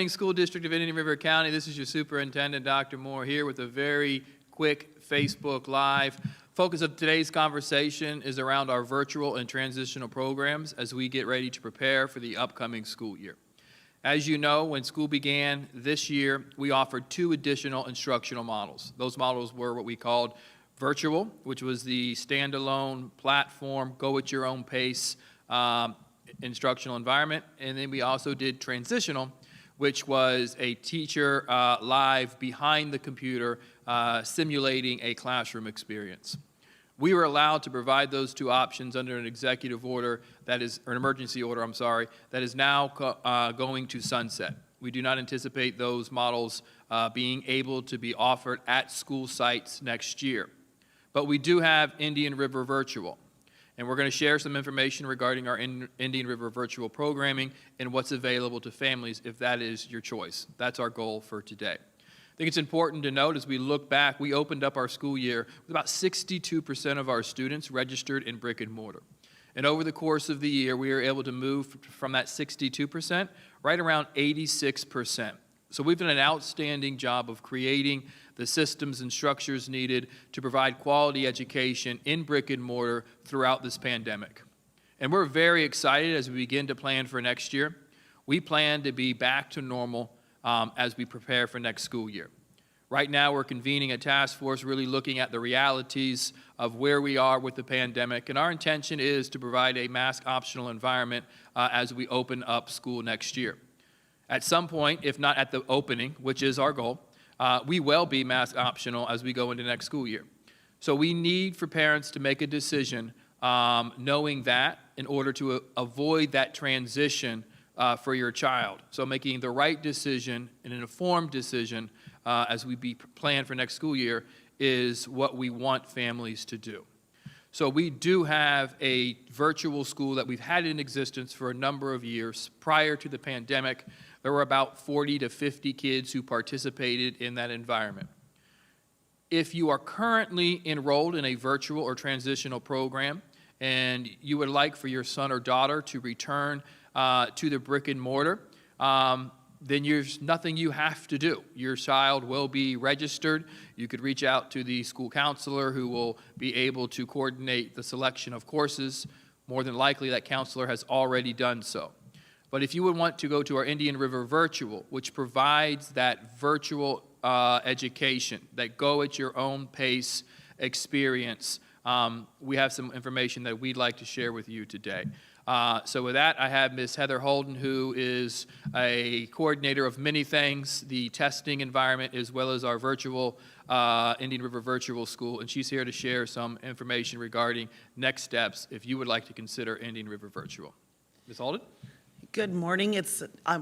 morning, School District of Indian River County. This is your Superintendent, Dr. Moore, here with a very quick Facebook Live. Focus of today's conversation is around our virtual and transitional programs as we get ready to prepare for the upcoming school year. As you know, when school began this year, we offered 2 additional instructional models. Those models were what we called virtual, which was the standalone platform, go at your own pace instructional environment, and then we also did transitional, which was a teacher live behind the computer simulating a classroom experience. We were allowed to provide those 2 options under an executive order that is, or an emergency order, I'm sorry, that is now going to sunset. We do not anticipate those models being able to be offered at school sites next year. But we do have Indian River Virtual. And we're going to share some information regarding our Indian River virtual programming and what's available to families if that is your choice. That's our goal for today. I think it's important to note as we look back, we opened up our school year with about 62% of our students registered in brick and mortar. And over the course of the year, we were able to move from that 62% right around 86%. So we've done an outstanding job of creating the systems and structures needed to provide quality education in brick and mortar throughout this pandemic. And we're very excited as we begin to plan for next year. We plan to be back to normal as we prepare for next school year. Right now, we're convening a task force really looking at the realities of where we are with the pandemic, and our intention is to provide a mask-optional environment as we open up school next year. At some point, if not at the opening, which is our goal, we will be mask optional as we go into next school year. So we need for parents to make a decision knowing that in order to avoid that transition for your child. So making the right decision and an informed decision as we plan for next school year is what we want families to do. So we do have a virtual school that we've had in existence for a number of years. Prior to the pandemic, there were about 40 to 50 kids who participated in that environment. If you are currently enrolled in a virtual or transitional program and you would like for your son or daughter to return to the brick and mortar, then there's nothing you have to do. Your child will be registered. You could reach out to the school counselor who will be able to coordinate the selection of courses. More than likely, that counselor has already done so. But if you would want to go to our Indian River Virtual, which provides that virtual education, that go at your own pace experience, we have some information that we'd like to share with you today. So with that, I have Ms. Heather Holden, who is a coordinator of many things, the testing environment, as well as our virtual Indian River Virtual School, and she's here to share some information regarding next steps if you would like to consider Indian River Virtual. Ms. Holden? Good morning.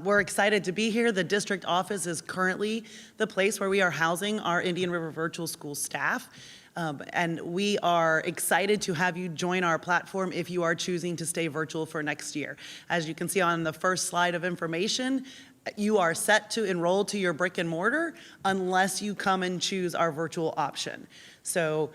We're excited to be here. The district office is currently the place where we are housing our Indian River Virtual School staff. And we are excited to have you join our platform if you are choosing to stay virtual for next year. As you can see on the first slide of information, you are set to enroll to your brick and mortar unless you come and choose our virtual option. So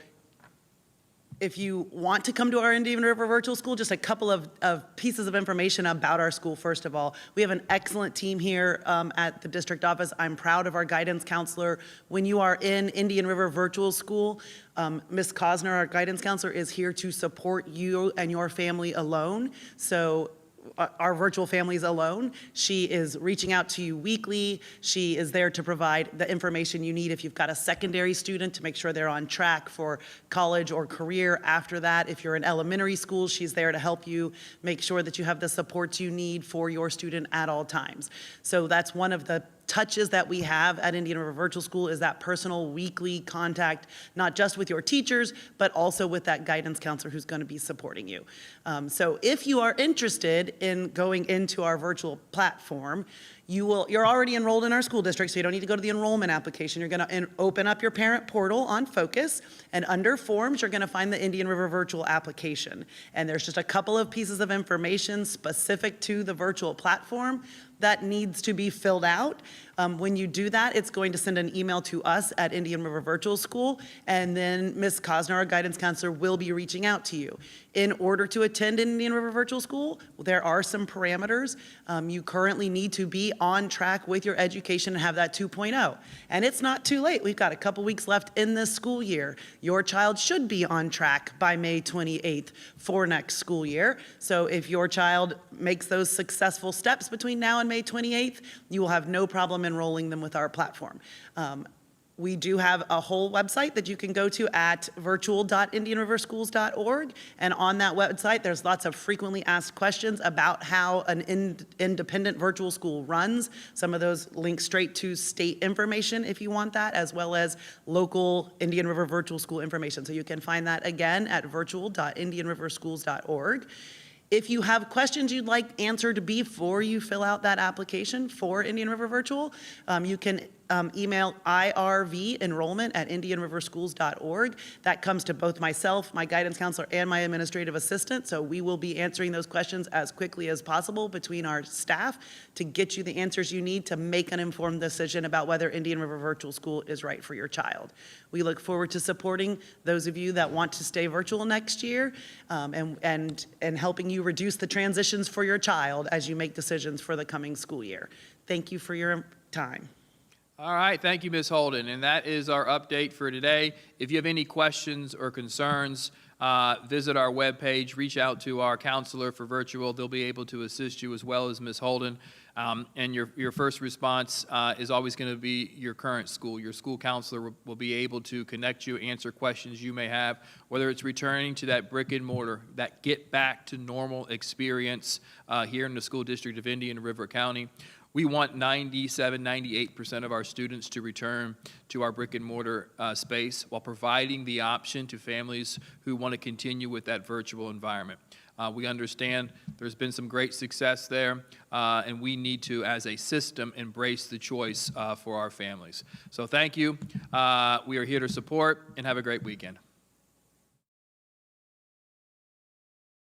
if you want to come to our Indian River Virtual School, just a couple of pieces of information about our school. First of all, we have an excellent team here at the district office. I'm proud of our guidance counselor. When you are in Indian River Virtual School, Ms. Cosner, our guidance counselor, is here to support you and your family alone. So our virtual families alone. She is reaching out to you weekly. She is there to provide the information you need if you've got a secondary student to make sure they're on track for college or career after that. If you're in elementary school, she's there to help you make sure that you have the supports you need for your student at all times. So that's one of the touches that we have at Indian River Virtual School is that personal weekly contact, not just with your teachers, but also with that guidance counselor who's going to be supporting you. So if you are interested in going into our virtual platform, you're already enrolled in our school district, so you don't need to go to the enrollment application. You're going to open up your parent portal on Focus, and under Forms, you're going to find the Indian River Virtual application. And there's just a couple of pieces of information specific to the virtual platform that needs to be filled out. When you do that, it's going to send an email to us at Indian River Virtual School, and then Ms. Cosner, our guidance counselor, will be reaching out to you. In order to attend Indian River Virtual School, there are some parameters. You currently need to be on track with your education and have that 2.0. And it's not too late. We've got a couple weeks left in this school year. Your child should be on track by May 28th for next school year. So if your child makes those successful steps between now and May 28th, you will have no problem enrolling them with our platform. We do have a whole website that you can go to at virtual.indianriverschools.org. And on that website, there's lots of frequently asked questions about how an independent virtual school runs. Some of those link straight to state information if you want that, as well as local Indian River Virtual School information. So you can find that again at virtual.indianriverschools.org. If you have questions you'd like answered before you fill out that application for Indian River Virtual, you can email irvenrollment@indianriverschools.org. That comes to both myself, my guidance counselor, and my administrative assistant. So we will be answering those questions as quickly as possible between our staff to get you the answers you need to make an informed decision about whether Indian River Virtual School is right for your child. We look forward to supporting those of you that want to stay virtual next year, and helping you reduce the transitions for your child as you make decisions for the coming school year. Thank you for your time. All right, thank you, Ms. Holden. And that is our update for today. If you have any questions or concerns, visit our webpage, reach out to our counselor for virtual. They'll be able to assist you as well as Ms. Holden. And your first response is always going to be your current school. Your school counselor will be able to connect you, answer questions you may have, whether it's returning to that brick and mortar, that get back to normal experience here in the school district of Indian River County. We want 97, 98% of our students to return to our brick and mortar space while providing the option to families who want to continue with that virtual environment. We understand there's been some great success there, and we need to, as a system, embrace the choice for our families. So thank you. We are here to support, and have a great weekend.